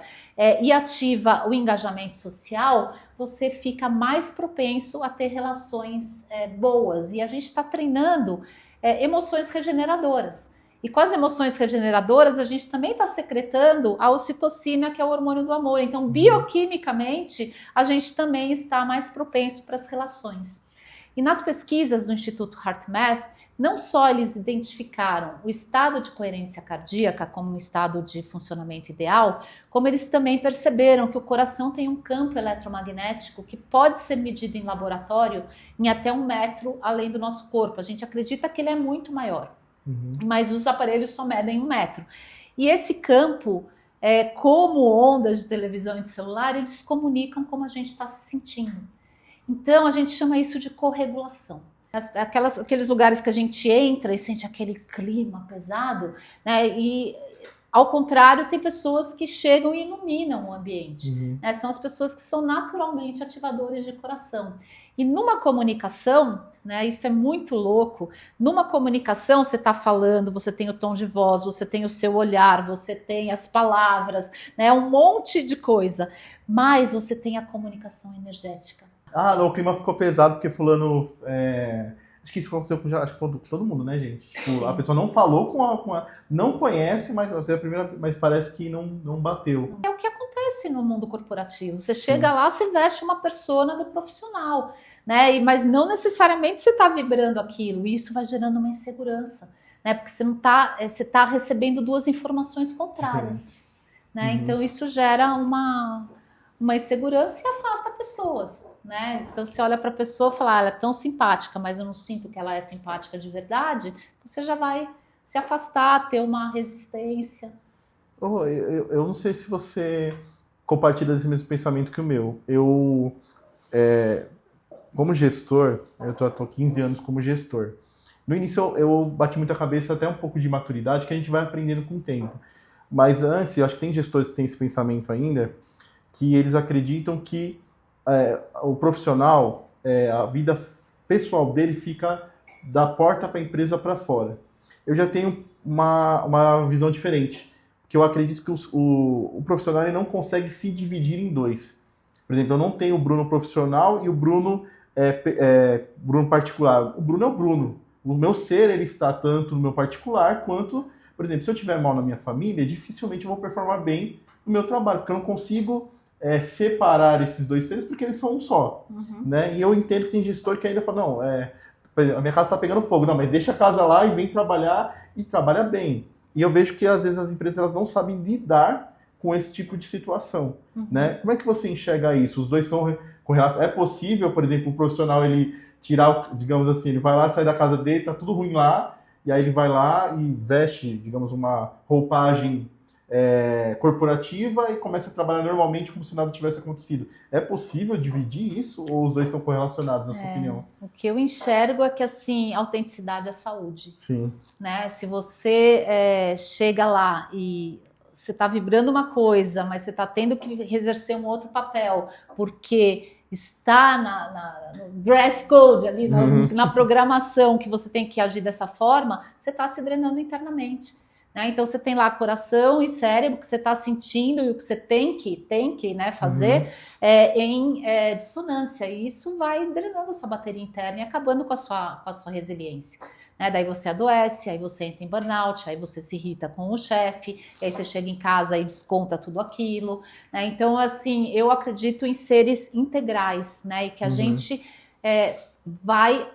e ativa o engajamento social, você fica mais propenso a ter relações boas. E a gente está treinando emoções regeneradoras. E com as emoções regeneradoras, a gente também está secretando a ocitocina, que é o hormônio do amor. Então, bioquimicamente, a gente também está mais propenso para as relações. E nas pesquisas do Instituto HeartMath, não só eles identificaram o estado de coerência cardíaca como um estado de funcionamento ideal, como eles também perceberam que o coração tem um campo eletromagnético que pode ser medido em laboratório em até 1 metro além do nosso corpo. A gente acredita que ele é muito maior, mas os aparelhos só medem 1 metro. E esse campo, como ondas de televisão e de celular, eles comunicam como a gente está se sentindo. Então a gente chama isso de corregulação. Aqueles lugares que a gente entra e sente aquele clima pesado, né? E ao contrário, tem pessoas que chegam e iluminam o ambiente. Né? São as pessoas que são naturalmente ativadores de coração. E numa comunicação, né, isso é muito louco, numa comunicação você está falando, você tem o tom de voz, você tem o seu olhar, você tem as palavras, né, um monte de coisa, mas você tem a comunicação energética. Ah, não, o clima ficou pesado porque fulano... Acho que isso aconteceu com acho que todo mundo, né, gente? Tipo, a pessoa não falou não conhece, mas você é a primeira, mas parece que não bateu. É o que acontece no mundo corporativo. Você chega lá, você veste uma persona do profissional, né? Mas não necessariamente você está vibrando aquilo. E isso vai gerando uma insegurança, né? Porque você não tá, você está recebendo duas informações contrárias, né? Então isso gera uma insegurança e afasta pessoas, né? Então você olha para a pessoa e fala, ela é tão simpática, mas eu não sinto que ela é simpática de verdade. Você já vai se afastar, ter uma resistência. Eu não sei se você compartilha esse mesmo pensamento que o meu. Como gestor, eu tô há 15 anos como gestor. No início eu bati muita cabeça, até um pouco de maturidade, que a gente vai aprendendo com o tempo. Mas antes, eu acho que tem gestores que têm esse pensamento ainda, que eles acreditam que o profissional, a vida pessoal dele fica da porta para a empresa para fora. Eu já tenho uma visão diferente, que eu acredito que o profissional ele não consegue se dividir em dois. Por exemplo, eu não tenho o Bruno profissional e o Bruno Bruno particular. O Bruno é o Bruno. O meu ser ele está tanto no meu particular quanto, por exemplo, se eu tiver mal na minha família, dificilmente eu vou performar bem no meu trabalho, porque eu não consigo separar esses dois seres porque eles são um só, né? E eu entendo que tem gestor que ainda fala, não, a minha casa está pegando fogo, não, mas deixa a casa lá e vem trabalhar e trabalha bem. E eu vejo que às vezes as empresas elas não sabem lidar com esse tipo de situação, né? Como é que você enxerga isso? Os dois são com relação... É possível, por exemplo, o profissional ele tirar, digamos assim, ele vai lá, sai da casa dele, tá tudo ruim lá, e aí ele vai lá e veste, digamos, uma roupagem corporativa e começa a trabalhar normalmente como se nada tivesse acontecido. É possível dividir isso ou os dois estão correlacionados, na sua opinião? O que eu enxergo é que, assim, autenticidade é saúde. Sim. Né? Se você chega lá e você está vibrando uma coisa, mas você está tendo que exercer um outro papel, porque está no dress code ali, na programação que você tem que agir dessa forma, você está se drenando internamente. Né? Então você tem lá coração e cérebro que você está sentindo e o que você tem que né, fazer em dissonância, e isso vai drenando a sua bateria interna e acabando com a sua resiliência. Né? Daí você adoece, aí você entra em burnout, aí você se irrita com o chefe, aí você chega em casa e desconta tudo aquilo. Né? Então, assim, eu acredito em seres integrais, né? E que a gente vai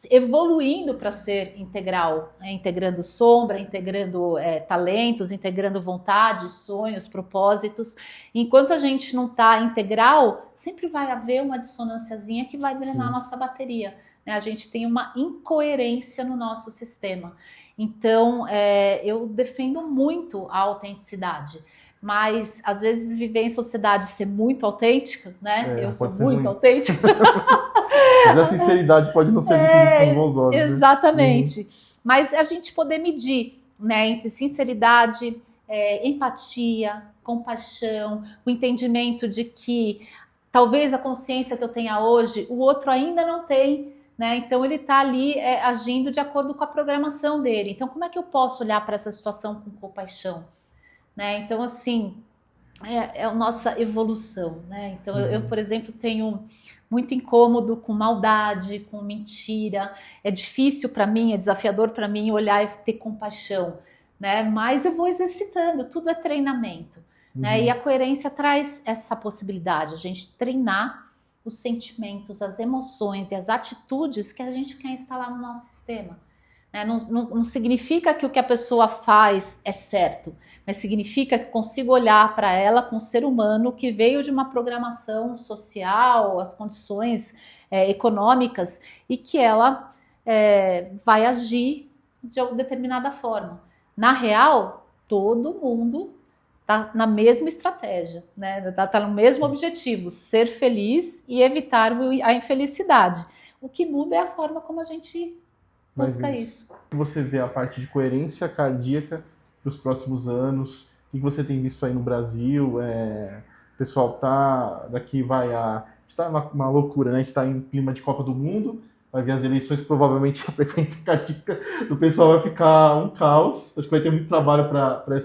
evoluindo para ser integral, né? Integrando sombra, integrando talentos, integrando vontades, sonhos, propósitos. Enquanto a gente não está integral, sempre vai haver uma dissonânciazinha que vai drenar a nossa bateria. Né? A gente tem uma incoerência no nosso sistema. Então, eu defendo muito a autenticidade. Mas, às vezes, viver em sociedade ser muito autêntica, né? Eu sou muito autêntica. Mas a sinceridade pode não ser vista com bons olhos. Exatamente. Né? Mas a gente poder medir, né, entre sinceridade, empatia, compaixão, o entendimento de que talvez a consciência que eu tenha hoje, o outro ainda não tem, né? Então ele está ali agindo de acordo com a programação dele. Então, como é que eu posso olhar para essa situação com compaixão? Né? Então, assim, é a nossa evolução, né? Então, eu, por exemplo, tenho muito incômodo com maldade, com mentira. É difícil para mim, é desafiador para mim olhar e ter compaixão, né? Mas eu vou exercitando, tudo é treinamento, né? E a coerência traz essa possibilidade, a gente treinar os sentimentos, as emoções e as atitudes que a gente quer instalar no nosso sistema. Não significa que o que a pessoa faz é certo, mas significa que consigo olhar para ela com um ser humano que veio de uma programação social, as condições econômicas, e que ela vai agir de determinada forma. Na real, todo mundo está na mesma estratégia, né? Tá no mesmo objetivo, ser feliz e evitar a infelicidade. O que muda é a forma como a gente busca isso. Você vê a parte de coerência cardíaca dos próximos anos? O que você tem visto aí no Brasil? O pessoal daqui vai a está uma loucura, né? A gente está em clima de Copa do Mundo, vai vir as eleições, provavelmente a frequência cardíaca do pessoal vai ficar um caos. Acho que vai ter muito trabalho para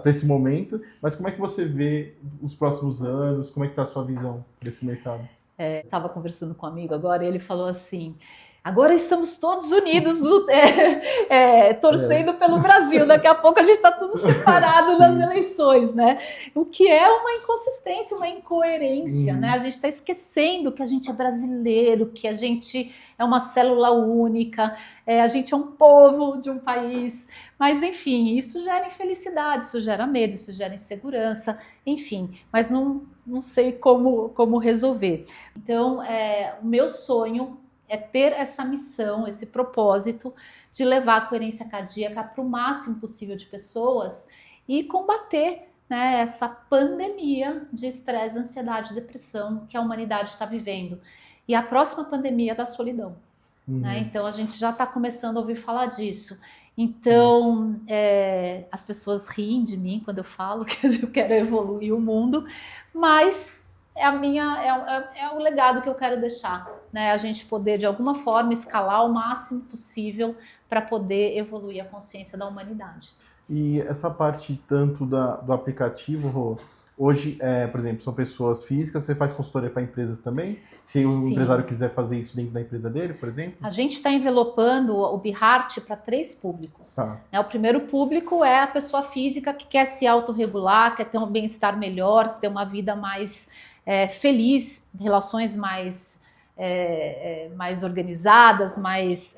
esse momento. Mas como é que você vê os próximos anos? Como é que está a sua visão desse mercado? Estava conversando com um amigo agora e ele falou assim: agora estamos todos unidos torcendo pelo Brasil. Daqui a pouco a gente está tudo separado nas eleições, né? O que é uma inconsistência, uma incoerência, né? A gente está esquecendo que a gente é brasileiro, que a gente é uma célula única, a gente é um povo de um país. Mas, enfim, isso gera infelicidade, isso gera medo, isso gera insegurança, enfim. Mas não sei como resolver. Então, o meu sonho é ter essa missão, esse propósito de levar a coerência cardíaca para o máximo possível de pessoas e combater, né, essa pandemia de estresse, ansiedade e depressão que a humanidade está vivendo. E a próxima pandemia é da solidão. Né? Então, a gente já está começando a ouvir falar disso. Então, as pessoas riem de mim quando eu falo que eu quero evoluir o mundo, mas é o legado que eu quero deixar, né? A gente poder, de alguma forma, escalar o máximo possível para poder evoluir a consciência da humanidade. E essa parte tanto do aplicativo, Rô, hoje, por exemplo, são pessoas físicas, você faz consultoria para empresas também? Se o empresário quiser fazer isso dentro da empresa dele, por exemplo? A gente está envelopando o BeHeart para 3 públicos. Tá. O primeiro público é a pessoa física que quer se autorregular, quer ter um bem-estar melhor, ter uma vida mais feliz, relações mais organizadas, mais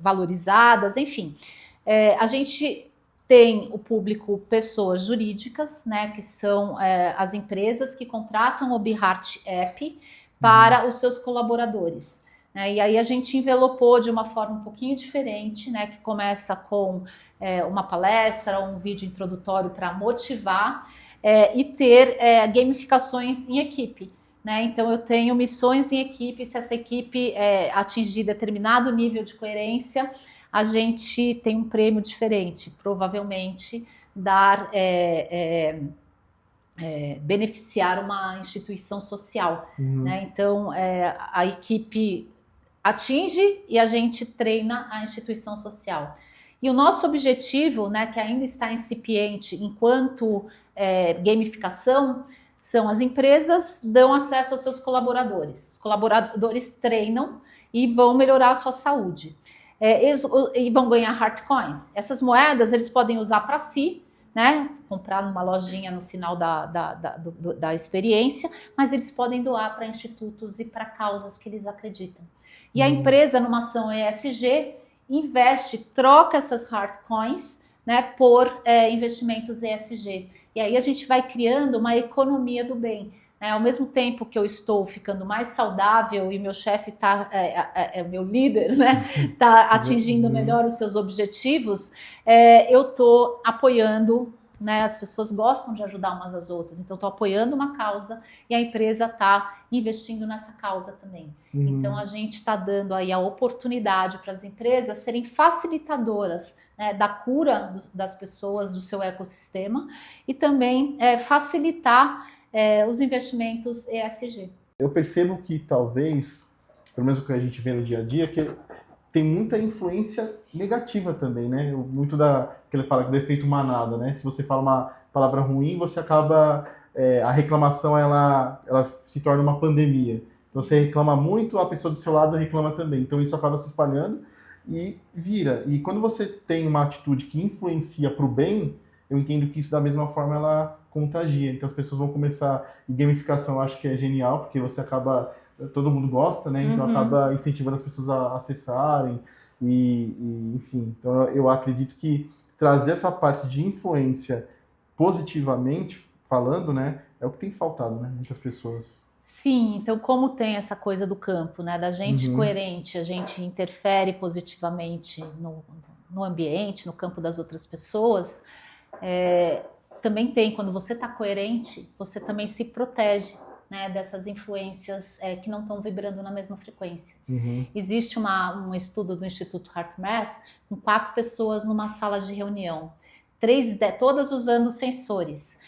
valorizadas, enfim. A gente tem o público pessoas jurídicas, né, que são as empresas que contratam o BeHeart App para os seus colaboradores. Né, e aí a gente envelopou de uma forma um pouquinho diferente, né, que começa com uma palestra, um vídeo introdutório para motivar e ter gamificações em equipe. Né? Então eu tenho missões em equipe, se essa equipe atingir determinado nível de coerência, a gente tem um prêmio diferente, provavelmente beneficiar uma instituição social. Né? Então a equipe atinge e a gente treina a instituição social. E o nosso objetivo, né, que ainda está incipiente enquanto gamificação, são as empresas dão acesso aos seus colaboradores. Os colaboradores treinam e vão melhorar a sua saúde. E vão ganhar Heart Coins. Essas moedas eles podem usar para si, né? Comprar numa lojinha no final da experiência, mas eles podem doar para institutos e para causas que eles acreditam. E a empresa, numa ação ESG, investe, troca essas Heart Coins, né, por investimentos ESG. E aí a gente vai criando uma economia do bem. Né? Ao mesmo tempo que eu estou ficando mais saudável e meu chefe está, meu líder, né, está atingindo melhor os seus objetivos, eu estou apoiando, né, as pessoas gostam de ajudar umas às outras, então estou apoiando uma causa e a empresa está investindo nessa causa também. Então a gente está dando aí a oportunidade para as empresas serem facilitadoras, né, da cura das pessoas, do seu ecossistema e também facilitar os investimentos ESG. Eu percebo que talvez, pelo menos o que a gente vê no dia a dia, que tem muita influência negativa também, né? Muito que ele fala do efeito manada, né? Se você fala uma palavra ruim, você acaba a reclamação ela se torna uma pandemia. Então você reclama muito, a pessoa do seu lado reclama também. Então isso acaba se espalhando e vira. E quando você tem uma atitude que influencia para o bem, eu entendo que isso da mesma forma ela contagia. Então as pessoas vão começar. E gamificação eu acho que é genial, porque você acaba. Todo mundo gosta, né? Então acaba incentivando as pessoas a acessarem e enfim. Então eu acredito que trazer essa parte de influência positivamente falando, né, é o que tem faltado, né, muitas pessoas. Sim, então como tem essa coisa do campo, né, da gente coerente, a gente interfere positivamente no ambiente, no campo das outras pessoas, também tem, quando você está coerente, você também se protege, né, dessas influências que não estão vibrando na mesma frequência. Existe um estudo do Instituto HeartMath com 4 pessoas numa sala de reunião, todas usando sensores.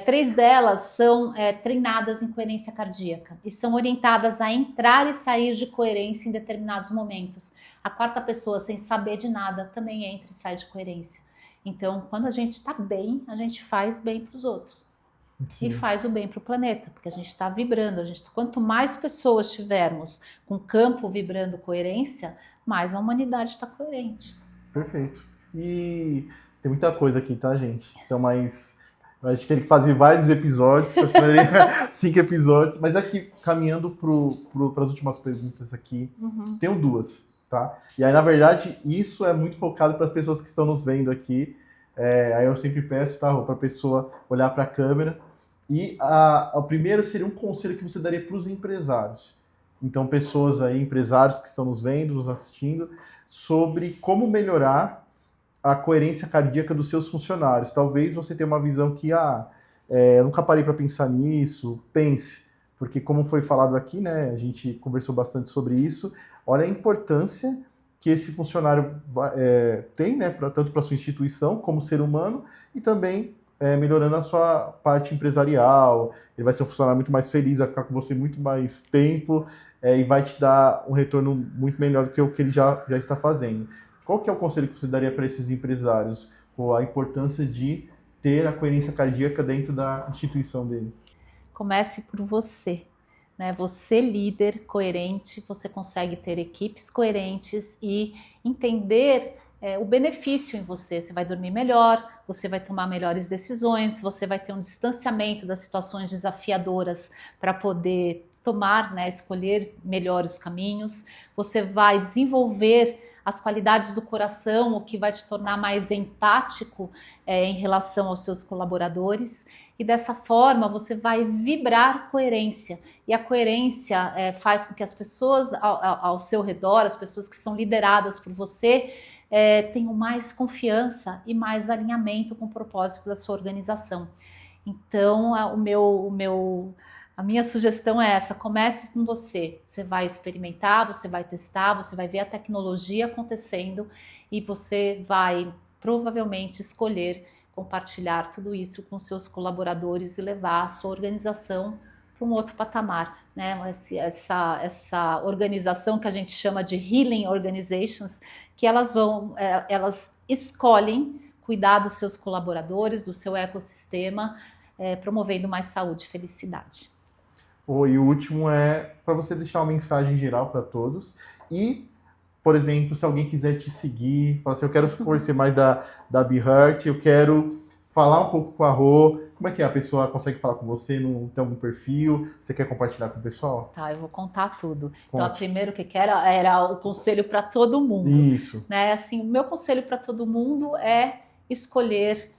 3 delas são treinadas em coerência cardíaca e são orientadas a entrar e sair de coerência em determinados momentos. A 4ª pessoa, sem saber de nada, também entra e sai de coerência. Então, quando a gente está bem, a gente faz bem para os outros. Sim. E faz o bem para o planeta, porque a gente está vibrando. Quanto mais pessoas tivermos com o campo vibrando coerência, mais a humanidade está coerente. Perfeito. E tem muita coisa aqui, tá, gente? Então, mas a gente tem que fazer vários episódios, acho que 5 episódios, mas aqui, caminhando para as últimas perguntas aqui, tenho 2, tá? E aí, na verdade, isso é muito focado para as pessoas que estão nos vendo aqui. Aí eu sempre peço, tá, para a pessoa olhar para a câmera. E o primeiro seria um conselho que você daria para os empresários. Então, pessoas aí, empresários que estão nos vendo, nos assistindo, sobre como melhorar a coerência cardíaca dos seus funcionários. Talvez você tenha uma visão que, eu nunca parei para pensar nisso. Pense, porque como foi falado aqui, né, a gente conversou bastante sobre isso, olha a importância que esse funcionário tem, né, tanto para a sua instituição como ser humano, e também melhorando a sua parte empresarial. Ele vai ser um funcionário muito mais feliz, vai ficar com você muito mais tempo e vai te dar um retorno muito melhor do que o que ele já está fazendo. Qual que é o conselho que você daria para esses empresários? A importância de ter a coerência cardíaca dentro da instituição dele? Comece por você. Né? Você, líder coerente, você consegue ter equipes coerentes e entender o benefício em você. Você vai dormir melhor, você vai tomar melhores decisões, você vai ter um distanciamento das situações desafiadoras para poder tomar, né, escolher melhores caminhos. Você vai desenvolver as qualidades do coração, o que vai te tornar mais empático em relação aos seus colaboradores. E dessa forma você vai vibrar coerência. E a coerência faz com que as pessoas ao seu redor, as pessoas que são lideradas por você, tenham mais confiança e mais alinhamento com o propósito da sua organização. Então, a minha sugestão é essa: comece com você. Você vai experimentar, você vai testar, você vai ver a tecnologia acontecendo e você vai provavelmente escolher compartilhar tudo isso com seus colaboradores e levar a sua organização para um outro patamar, né? Essa organização que a gente chama de Healing Organizations, que elas escolhem cuidar dos seus colaboradores, do seu ecossistema, promovendo mais saúde e felicidade. E o último é para você deixar uma mensagem geral para todos. E, por exemplo, se alguém quiser te seguir, falar assim, eu quero conhecer mais da BeHeart, eu quero falar um pouco com a Rô, como é que a pessoa consegue falar com você? Não tem algum perfil? Você quer compartilhar com o pessoal? Tá, eu vou contar tudo. Então, primeiro que era o conselho para todo mundo. Isso. Né? Assim, o meu conselho para todo mundo é escolher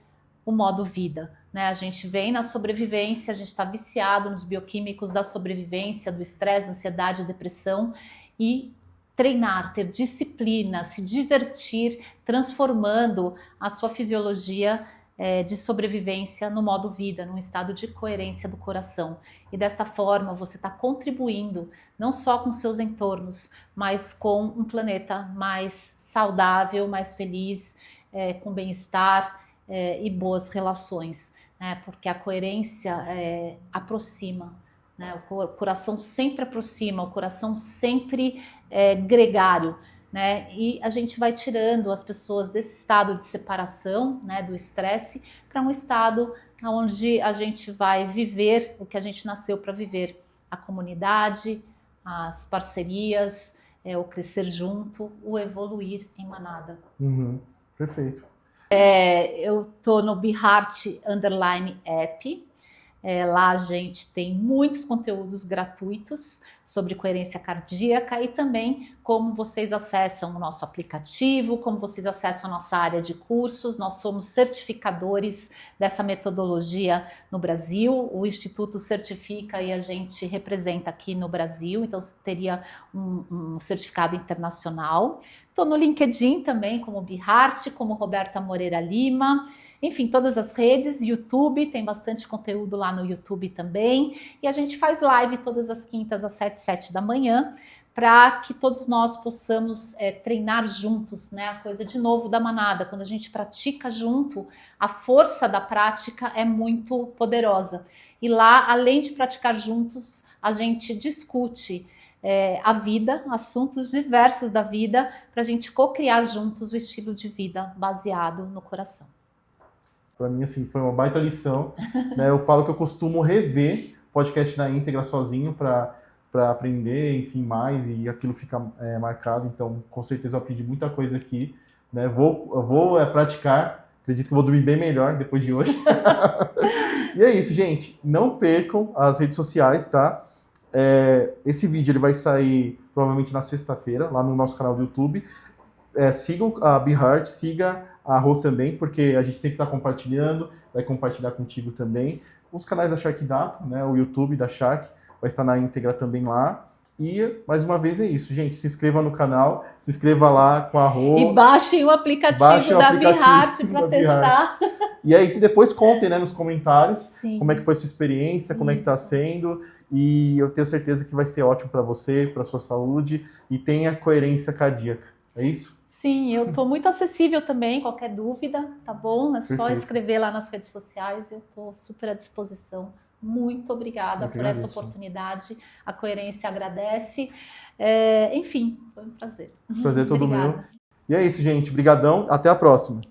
o modo vida. Né? A gente vem na sobrevivência, a gente está viciado nos bioquímicos da sobrevivência, do estresse, da ansiedade, da depressão, e treinar, ter disciplina, se divertir, transformando a sua fisiologia de sobrevivência no modo vida, num estado de coerência do coração. E dessa forma você está contribuindo não só com seus entornos, mas com um planeta mais saudável, mais feliz, com bem-estar e boas relações, né? Porque a coerência aproxima, né? O coração sempre aproxima, o coração sempre é gregário, né? E a gente vai tirando as pessoas desse estado de separação, né, do estresse, para um estado onde a gente vai viver o que a gente nasceu para viver: a comunidade, as parcerias, o crescer junto, o evoluir em manada. Perfeito. Eu tô no BeHeart_app. Lá a gente tem muitos conteúdos gratuitos sobre coerência cardíaca e também como vocês acessam o nosso aplicativo, como vocês acessam a nossa área de cursos. Nós somos certificadores dessa metodologia no Brasil. O Instituto certifica e a gente representa aqui no Brasil, então teria um certificado internacional. Estou no LinkedIn também como BeHeart, como Roberta Moreira Lima. Enfim, todas as redes, YouTube, tem bastante conteúdo lá no YouTube também. E a gente faz live todas as quintas às 7 da manhã para que todos nós possamos treinar juntos, né? A coisa de novo da manada, quando a gente pratica junto, a força da prática é muito poderosa. E lá, além de praticar juntos, a gente discute a vida, assuntos diversos da vida, para a gente co-criar juntos o estilo de vida baseado no coração. Para mim, assim, foi uma baita lição, né? Eu falo que eu costumo rever podcast na íntegra sozinho para aprender, enfim, mais, e aquilo fica marcado. Então, com certeza eu aprendi muita coisa aqui, né? Vou praticar, acredito que vou dormir bem melhor depois de hoje. E é isso, gente. Não percam as redes sociais, tá? Esse vídeo ele vai sair provavelmente na sexta-feira, lá no nosso canal do YouTube. Sigam a BeHeart, siga a Rô também, porque a gente sempre está compartilhando, vai compartilhar contigo também. Os canais da Shark Data, né? O YouTube da Shark vai estar na íntegra também lá. E, mais uma vez, é isso, gente. Se inscreva no canal, se inscreva lá com a Rô. E baixem o aplicativo da BeHeart para testar. E aí, se depois contem, né, nos comentários, Sim. como é que foi a sua experiência, como é que está sendo. E eu tenho certeza que vai ser ótimo para você, para sua saúde, e tenha coerência cardíaca. É isso? Sim, eu estou muito acessível também, qualquer dúvida, tá bom? É só Perfeito. escrever lá nas redes sociais, eu estou super à disposição. Muito obrigada por essa oportunidade, a Coerência agradece. Enfim, foi um prazer. Prazer todo meu. E é isso, gente. Brigadão. Até a próxima.